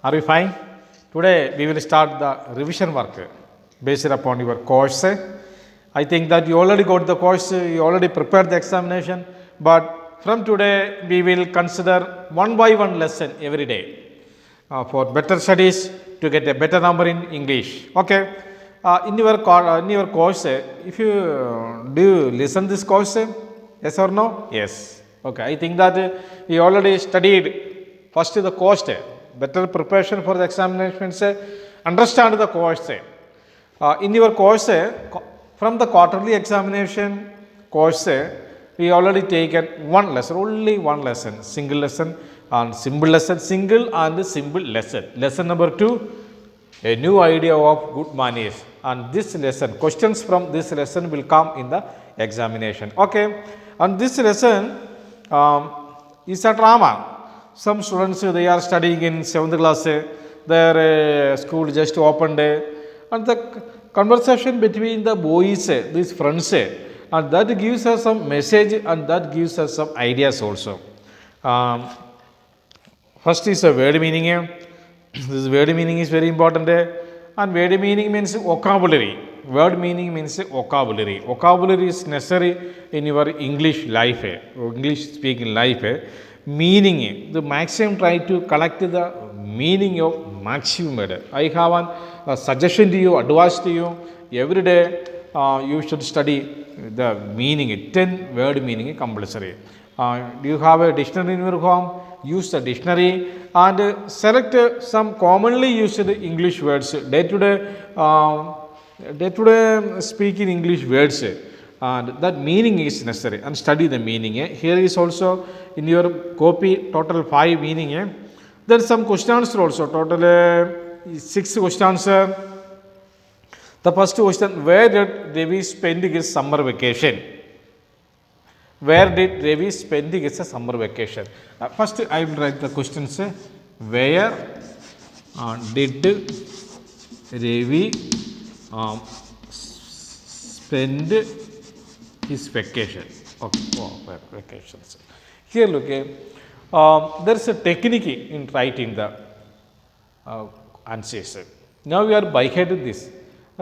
Are you fine? Today we will start the revision work based upon your course. I think that you already got the course, you already prepared the examination, but from today we will consider one by one lesson every day for better studies to get a better number in English. Okay. In your course, if you do you listen this course, yes or no? Yes. Okay. I think that you already studied first the course, better preparation for the examinations, understand the course. In your course, from the quarterly examination course, we already taken one lesson, only one lesson, single lesson and simple lesson, single and simple lesson. Lesson number 2, a new idea of good manners. And this lesson, questions from this lesson will come in the examination. Okay. And this lesson is a drama. Some students, they are studying in 7th class, their school just opened, and the conversation between the boys, these friends, and that gives us some message and that gives us some ideas also. First is a word meaning. This word meaning is very important, and word meaning means vocabulary. Word meaning means vocabulary. Vocabulary is necessary in your English life, English speaking life. Meaning, the maximum try to collect the meaning of maximum word. I have a suggestion to you, advice to you. Every day you should study the meaning, 10 word meaning compulsory. Do you have a dictionary in your home? Use the dictionary and select some commonly used English words. Day to day speaking English words. And that meaning is necessary and study the meaning. Here is also in your copy total 5 meaning. Then some questions also, total 6 questions. The first question, where did Ravi spend his summer vacation? Where did Ravi spend his summer vacation? First I will write the questions. Where did Ravi spend his vacation? Okay, vacations. Here look, there is a technique in writing the answers. Now we are by heading this.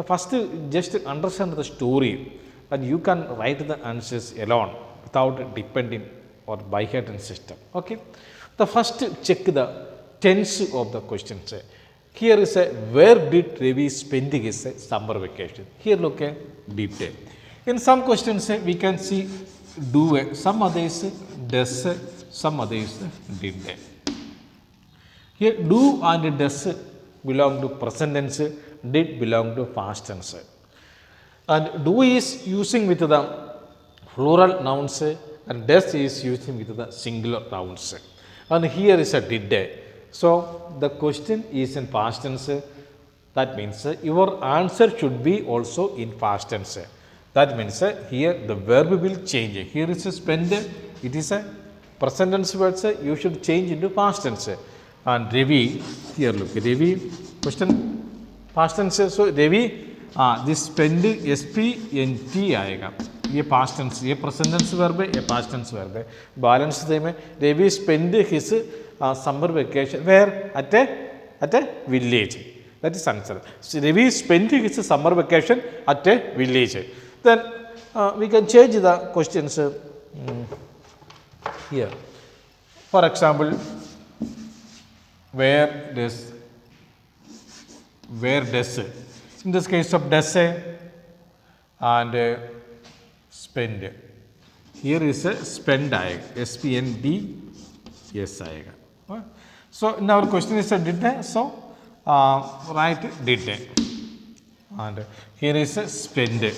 First, just understand the story, and you can write the answers alone without depending or by heading system. Okay. The first check the tense of the questions. Here is a where did Ravi spend his summer vacation? Here look a detail. In some questions we can see do, some others does, some others did. Here do and does belong to present tense, did belong to past tense. And do is using with the plural nouns and does is using with the singular nouns. And here is a did. So the question is in past tense. That means your answer should be also in past tense. That means here the verb will change. Here is a spend, it is a present tense words, you should change into past tense. And Ravi, here look, Ravi, question past tense. So Ravi, this spend SPNT आएगा. ये past tense, ये present tense verb है, ये past tense verb है. Balance दे में Ravi spend his summer vacation where at a village. That is answer. So Ravi spent his summer vacation at a village. Then we can change the questions here. For example, where does, in this case of does and spend. Here is a spend aayega, SPND, yes aayega. So now our question is a did, so write did. And here is a spend,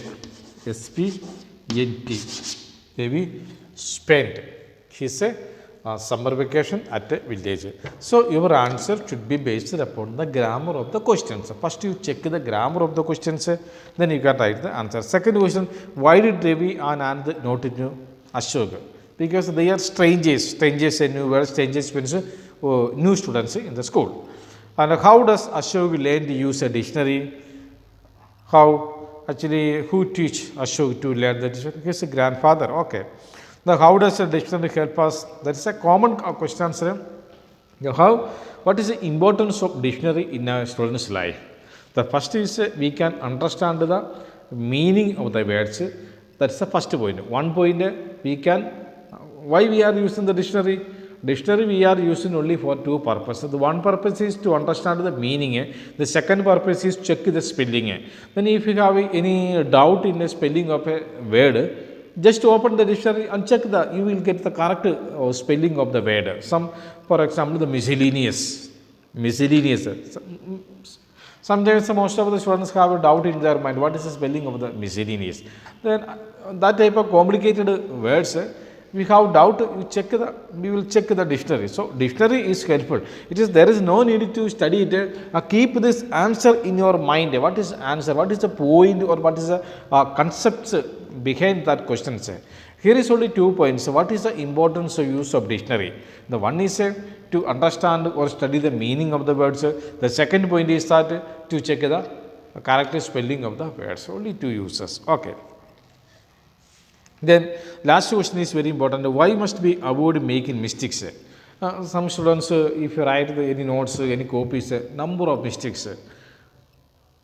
SPNT. Maybe spent his summer vacation at a village. So your answer should be based upon the grammar of the questions. First you check the grammar of the questions, then you can write the answer. Second question, why did Ravi and Anand not know Ashok? Because they are strangers. Strangers, a new word, strangers means new students in the school. And how does Ashok learn to use a dictionary? How? Actually, who teach Ashok to learn the dictionary? His grandfather. Okay. Now, how does a dictionary help us? That is a common question answer. Now, how, what is the importance of dictionary in a student's life? The first is we can understand the meaning of the words. That's the first point. One point we can, why we are using the dictionary? Dictionary we are using only for two purposes. The one purpose is to understand the meaning. The second purpose is check the spelling. Then if you have any doubt in the spelling of a word, just open the dictionary and check the, you will get the correct spelling of the word. Some, for example, the miscellaneous. Sometimes most of the students have a doubt in their mind, what is the spelling of the miscellaneous? Then that type of complicated words, we have doubt, we will check the dictionary. So dictionary is helpful. There is no need to study it. Keep this answer in your mind. What is answer? What is the point, or what is the concepts behind that question? Here is only 2 points. What is the importance of use of dictionary? The one is to understand or study the meaning of the words. The second point is that to check the correct spelling of the words. Only two uses. Okay. Then last question is very important. Why must we avoid making mistakes? Some students, if you write any notes, any copies, number of mistakes,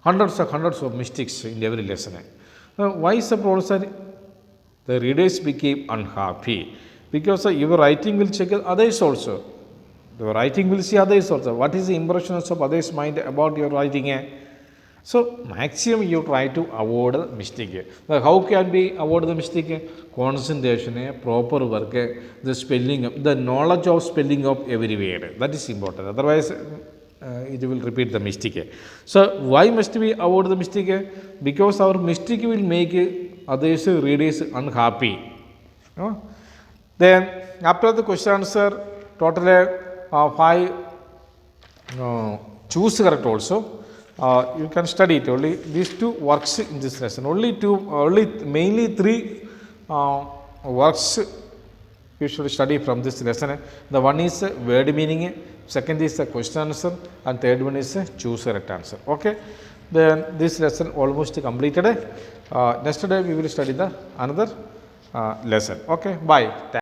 hundreds of mistakes in every lesson. Why is the professor? The readers became unhappy because your writing will check others also. The writing will see others also. What is the impressions of others' mind about your writing? So maximum you try to avoid the mistake. Now, how can we avoid the mistake? Concentration, proper work, the spelling, the knowledge of spelling of every word. That is important. Otherwise, it will repeat the mistake. So why must we avoid the mistake? Because our mistake will make others readers unhappy. Then after the question answer, total 5 choose correct also. You can study it. Only these two works in this lesson. Mainly 3 works you should study from this lesson. The one is word meaning, second is the question answer, and third one is choose correct answer. Okay. Then this lesson almost completed. Next day we will study the another lesson. Okay. Bye.